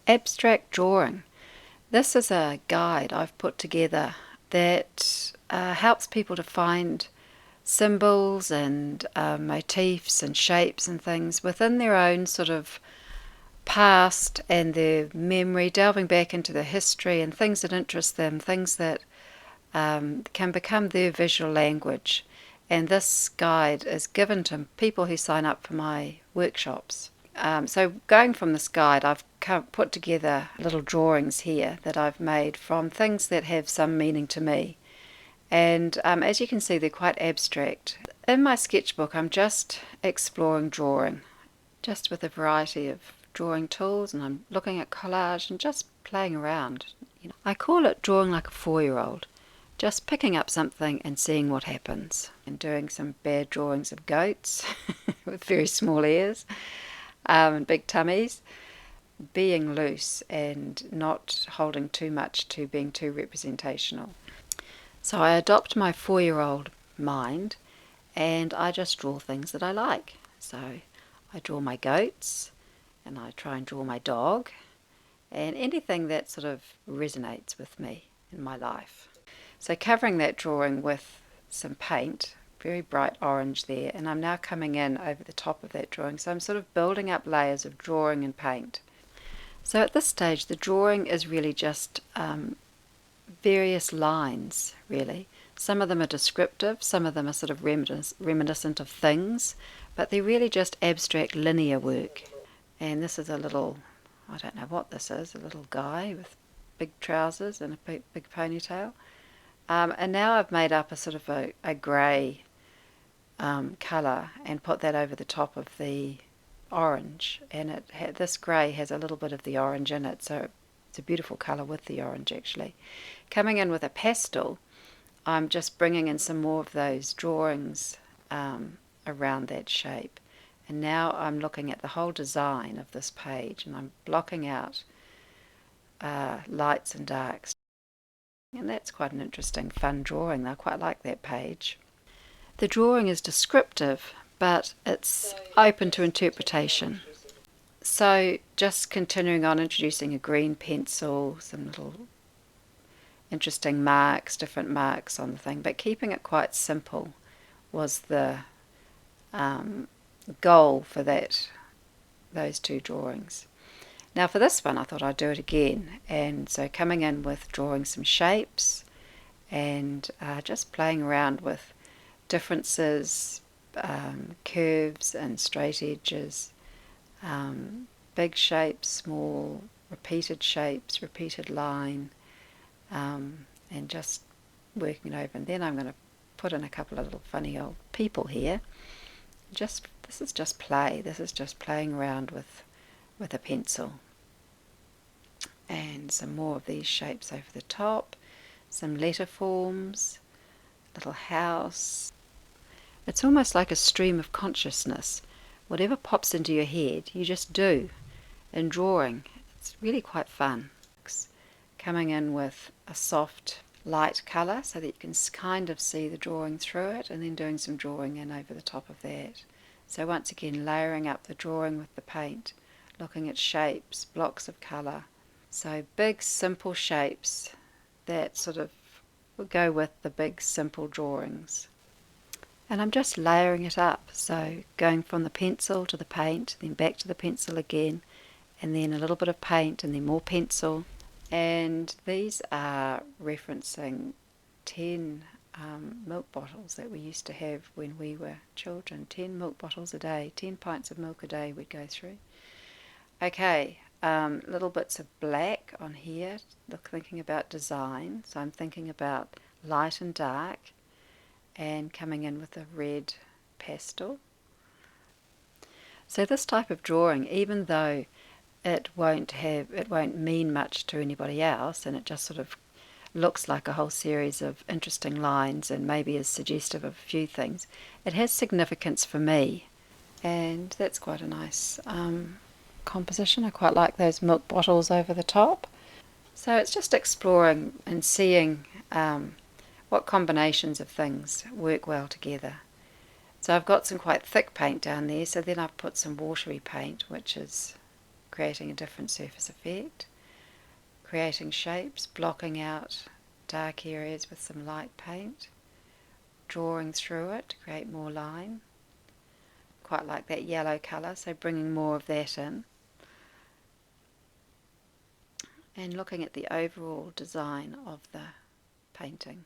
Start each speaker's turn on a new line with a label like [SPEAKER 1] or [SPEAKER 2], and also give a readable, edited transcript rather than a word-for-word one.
[SPEAKER 1] Abstract drawing. This is a guide I've put together that helps people to find symbols and motifs and shapes and things within their own sort of past and their memory, delving back into the history and things that interest them, things that can become their visual language. And this guide is given to people who sign up for my workshops. So going from this guide, I've put together little drawings here that I've made from things that have some meaning to me. And as you can see, they're quite abstract. In my sketchbook, I'm just exploring drawing, just with a variety of drawing tools, and I'm looking at collage and just playing around. I call it drawing like a 4-year-old, just picking up something and seeing what happens, and doing some bad drawings of goats with very small ears and big tummies, being loose and not holding too much to being too representational. So I adopt my 4-year-old mind and I just draw things that I like. So I draw my goats and I try and draw my dog and anything that sort of resonates with me in my life. So covering that drawing with some paint, very bright orange there, and I'm now coming in over the top of that drawing. So I'm sort of building up layers of drawing and paint. So at this stage the drawing is really just various lines, really. Some of them are descriptive, some of them are sort of reminiscent of things, but they're really just abstract linear work. And this is a little, I don't know what this is, a little guy with big trousers and a big ponytail. And now I've made up a sort of a grey colour and put that over the top of the orange, and this grey has a little bit of the orange in it, so it's a beautiful colour with the orange actually. Coming in with a pastel, I'm just bringing in some more of those drawings around that shape, and now I'm looking at the whole design of this page and I'm blocking out lights and darks, and that's quite an interesting fun drawing. I quite like that page. The drawing is descriptive, but it's open to interpretation. So just continuing on, introducing a green pencil, some little interesting marks, different marks on the thing, but keeping it quite simple was the goal for those two drawings. Now for this one I thought I'd do it again, and so coming in with drawing some shapes and just playing around with differences, curves and straight edges, big shapes, small, repeated shapes, repeated line, and just working it over. And then I'm going to put in a couple of little funny old people here. This is just play. This is just playing around with a pencil. And some more of these shapes over the top, some letter forms, little house. It's almost like a stream of consciousness. Whatever pops into your head, you just do in drawing. It's really quite fun. Coming in with a soft light colour so that you can kind of see the drawing through it, and then doing some drawing in over the top of that. So once again layering up the drawing with the paint, looking at shapes, blocks of colour. So big simple shapes that sort of go with the big simple drawings. And I'm just layering it up, so going from the pencil to the paint, then back to the pencil again, and then a little bit of paint, and then more pencil. And these are referencing 10 milk bottles that we used to have when we were children. 10 milk bottles a day, 10 pints of milk a day we'd go through. Okay, little bits of black on here, thinking about design. So I'm thinking about light and dark, and coming in with a red pastel. So this type of drawing, even though it won't mean much to anybody else, and it just sort of looks like a whole series of interesting lines and maybe is suggestive of a few things, it has significance for me, and that's quite a nice composition. I quite like those milk bottles over the top. So it's just exploring and seeing what combinations of things work well together. So I've got some quite thick paint down there, so then I've put some watery paint, which is creating a different surface effect, creating shapes, blocking out dark areas with some light paint, drawing through it to create more line. Quite like that yellow colour, so bringing more of that in. And looking at the overall design of the painting.